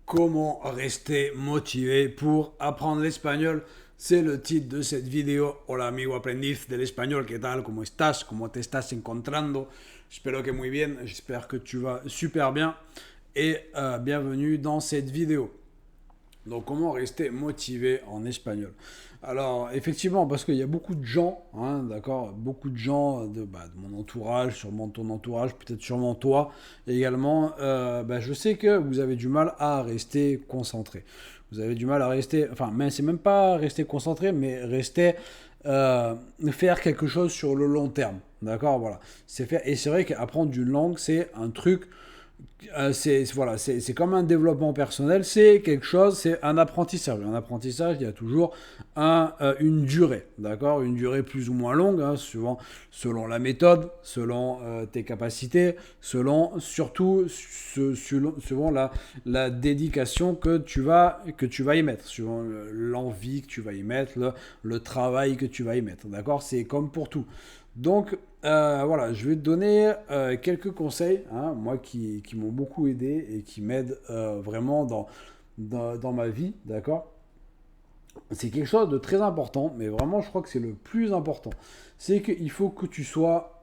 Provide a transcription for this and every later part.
Comment rester motivé pour apprendre l'espagnol? C'est le titre de cette vidéo. Hola amigo aprendiz del español, ¿qué tal? ¿Cómo estás? ¿Cómo te estás encontrando? Espero que muy bien, j'espère que tu vas super bien et bienvenue dans cette vidéo. Donc, comment rester motivé en espagnol? Alors, effectivement, parce qu'il y a beaucoup de gens, hein, d'accord, beaucoup de gens de mon entourage, sûrement ton entourage, peut-être sûrement toi également, je sais que vous avez du mal à rester concentré. Vous avez du mal à rester, enfin, mais c'est même pas rester concentré, mais rester, faire quelque chose sur le long terme, d'accord, voilà. Et c'est vrai qu'apprendre une langue, c'est un truc c'est comme un développement personnel, c'est quelque chose, c'est un apprentissage. Un apprentissage, il y a toujours une durée, d'accord? Une durée plus ou moins longue, hein, souvent selon la méthode, selon tes capacités, selon la dédication que tu vas y mettre, selon l'envie que tu vas y mettre, le travail que tu vas y mettre, d'accord? C'est comme pour tout. Donc, voilà, je vais te donner quelques conseils, hein, moi qui m'ont beaucoup aidé et qui m'aident vraiment dans ma vie, d'accord? C'est quelque chose de très important, mais vraiment, je crois que c'est le plus important. C'est qu'il faut que tu sois.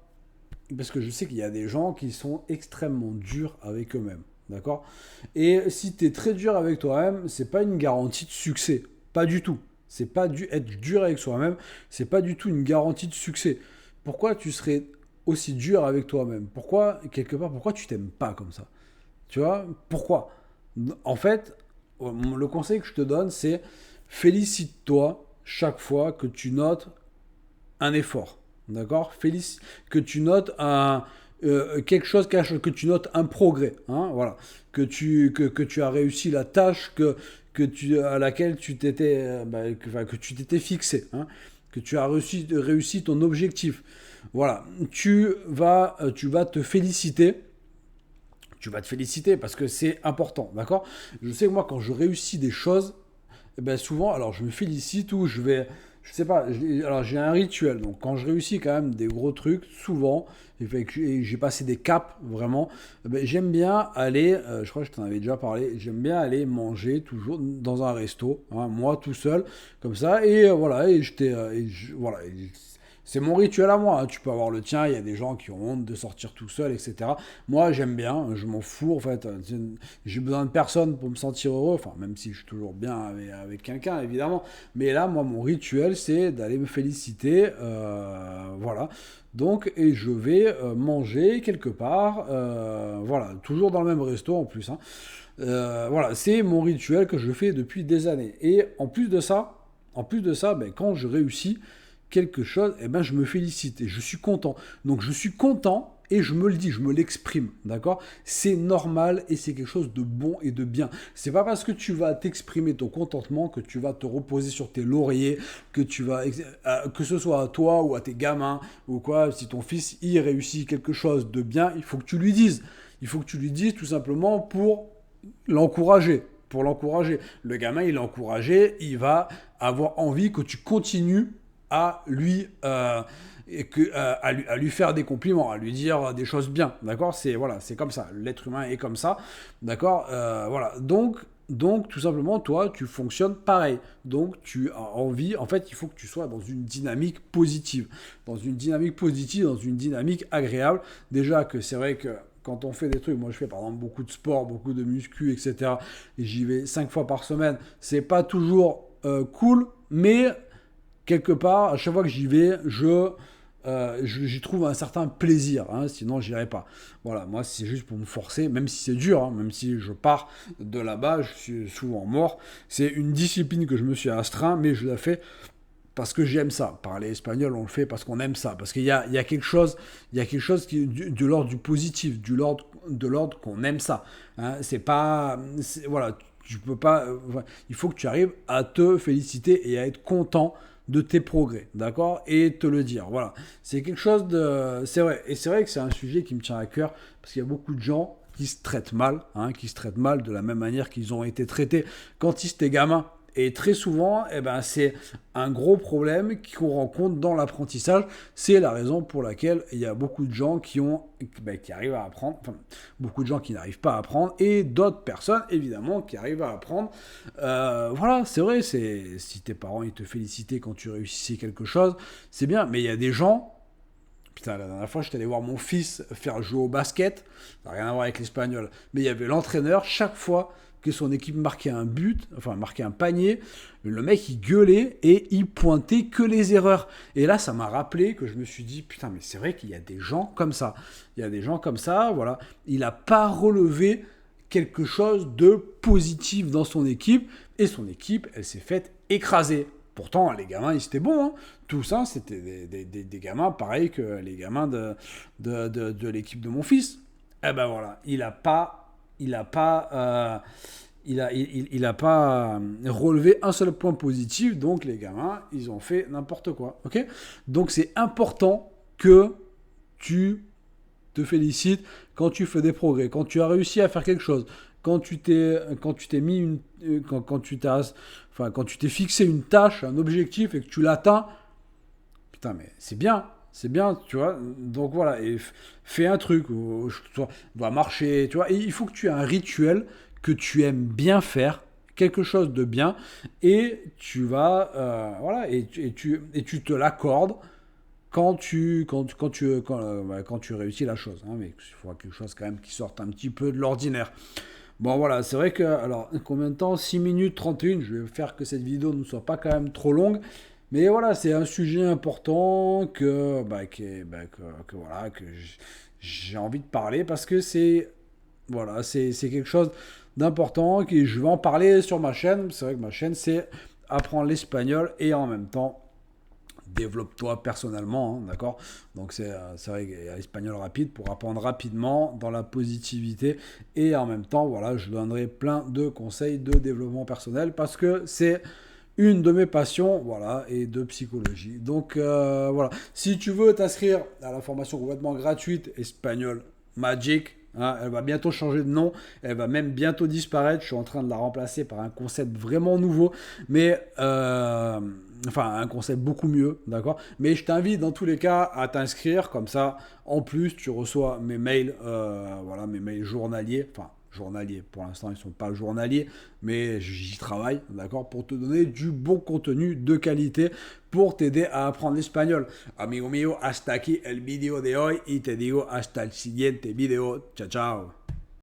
Parce que je sais qu'il y a des gens qui sont extrêmement durs avec eux-mêmes, d'accord? Et si tu es très dur avec toi-même, c'est pas une garantie de succès. Pas du tout. C'est pas être dur avec soi-même, c'est pas du tout une garantie de succès. Pourquoi tu serais aussi dur avec toi-même? Pourquoi, quelque part, pourquoi tu t'aimes pas comme ça? Tu vois? Pourquoi? En fait, le conseil que je te donne, c'est félicite-toi chaque fois que tu notes un effort. D'accord? Que tu notes quelque chose, que tu notes un progrès. Hein, voilà. Que tu as réussi la tâche à laquelle tu t'étais, que tu t'étais fixé. Hein, que tu as réussi ton objectif. Voilà. Tu vas te féliciter. Tu vas te féliciter parce que c'est important. D'accord? Je sais que moi, quand je réussis des choses, eh ben souvent, alors je me félicite ou je sais pas, alors j'ai un rituel. Donc quand je réussis quand même des gros trucs, souvent, et j'ai passé des caps vraiment, eh ben, j'aime bien aller, je crois que je t'en avais déjà parlé, j'aime bien aller manger toujours dans un resto, hein, moi tout seul, comme ça, et voilà, voilà. C'est mon rituel à moi, hein. Tu peux avoir le tien, il y a des gens qui ont honte de sortir tout seul, etc. Moi, j'aime bien, je m'en fous, en fait. J'ai besoin de personne pour me sentir heureux, enfin, même si je suis toujours bien avec quelqu'un, évidemment. Mais là, moi, mon rituel, c'est d'aller me féliciter, voilà. Donc, et je vais manger quelque part, voilà, toujours dans le même resto en plus, hein. Voilà, c'est mon rituel que je fais depuis des années. Et en plus de ça, ben, quand je réussis quelque chose, eh ben, je me félicite et je suis content. Donc je suis content et je me le dis, je me l'exprime, d'accord? C'est normal et c'est quelque chose de bon et de bien. C'est pas parce que tu vas t'exprimer ton contentement que tu vas te reposer sur tes lauriers, que ce soit à toi ou à tes gamins ou quoi, si ton fils y réussit quelque chose de bien, il faut que tu lui dises. Il faut que tu lui dises tout simplement l'encourager. Pour l'encourager. Le gamin, il est encouragé, il va avoir envie que tu continues à lui, à lui faire des compliments, à lui dire des choses bien, d'accord? C'est voilà, c'est comme ça. L'être humain est comme ça, d'accord? Voilà. Donc, tout simplement, toi, tu fonctionnes pareil. Donc, tu as envie, en fait, il faut que tu sois dans une dynamique positive. Dans une dynamique positive, dans une dynamique agréable. Déjà que c'est vrai que quand on fait des trucs, moi je fais par exemple beaucoup de sport, beaucoup de muscu, etc. Et j'y vais 5 fois par semaine. C'est pas toujours cool, mais quelque part, à chaque fois que j'y vais, j'y trouve un certain plaisir, hein, sinon j'irai pas. Voilà, moi c'est juste pour me forcer, même si c'est dur, hein, même si je pars de là-bas, je suis souvent mort. C'est une discipline que je me suis astreint, mais je la fais parce que j'aime ça. Parler espagnol, on le fait parce qu'on aime ça, parce qu'il y a quelque chose qui est de l'ordre du positif, de l'ordre qu'on aime ça. Hein, voilà, tu peux pas, il faut que tu arrives à te féliciter et à être content de tes progrès, d'accord? Et te le dire, voilà. C'est quelque chose de... C'est vrai, et c'est vrai que c'est un sujet qui me tient à cœur, parce qu'il y a beaucoup de gens qui se traitent mal, hein, qui se traitent mal de la même manière qu'ils ont été traités quand ils étaient gamins, Et très souvent, c'est un gros problème qu'on rencontre dans l'apprentissage. C'est la raison pour laquelle il y a beaucoup de gens qui arrivent à apprendre, enfin, beaucoup de gens qui n'arrivent pas à apprendre, et d'autres personnes, évidemment, qui arrivent à apprendre. Voilà, c'est vrai, si tes parents ils te félicitaient quand tu réussissais quelque chose, c'est bien. Mais il y a des gens. Putain, la dernière fois, j'étais allé voir mon fils faire jouer au basket. Ça n'a rien à voir avec l'espagnol. Mais il y avait l'entraîneur, chaque fois que son équipe marquait un but, enfin marquait un panier, le mec il gueulait et il pointait que les erreurs. Et là, ça m'a rappelé que je me suis dit, putain, mais c'est vrai qu'il y a des gens comme ça. Il y a des gens comme ça, voilà. Il n'a pas relevé quelque chose de positif dans son équipe et son équipe, elle s'est faite écraser. Pourtant, les gamins, ils étaient bons. Hein. Tout ça, c'était des gamins pareils que les gamins de l'équipe de mon fils. Eh ben voilà, il a pas relevé un seul point positif, donc les gamins, ils ont fait n'importe quoi. Ok. Donc c'est important que tu te félicites quand tu fais des progrès, quand tu as réussi à faire quelque chose, quand tu t'es mis quand tu t'es fixé une tâche, un objectif et que tu l'atteins, putain, mais c'est bien, tu vois. Donc voilà, et fais un truc, dois marcher, tu vois. Et il faut que tu aies un rituel que tu aimes bien faire, quelque chose de bien, et tu vas, voilà, et tu te l'accordes quand tu réussis la chose. Hein, mais il faut quelque chose quand même qui sorte un petit peu de l'ordinaire. Bon voilà, c'est vrai que, alors, combien de temps 6 minutes 31, je vais faire que cette vidéo ne soit pas quand même trop longue. Mais voilà, c'est un sujet important que j'ai envie de parler parce que voilà, c'est quelque chose d'important que je vais en parler sur ma chaîne. C'est vrai que ma chaîne, c'est apprendre l'espagnol et en même temps développe-toi personnellement, hein, d'accord. Donc c'est vrai qu'il y a l'espagnol rapide pour apprendre rapidement dans la positivité et en même temps, voilà, je donnerai plein de conseils de développement personnel parce que c'est une de mes passions, voilà, et de psychologie. Donc voilà, si tu veux t'inscrire à la formation complètement gratuite espagnol Magic, hein, elle va bientôt changer de nom, elle va même bientôt disparaître. Je suis en train de la remplacer par un concept vraiment nouveau, mais enfin un concept beaucoup mieux, d'accord. Mais je t'invite dans tous les cas à t'inscrire, comme ça, en plus tu reçois mes mails, voilà, mes mails journaliers, enfin journaliers. Pour l'instant, ils ne sont pas journaliers, mais j'y travaille, d'accord, pour te donner du bon contenu de qualité pour t'aider à apprendre l'espagnol. Amigo mío, hasta aquí el video de hoy y te digo hasta el siguiente video. Ciao, ciao.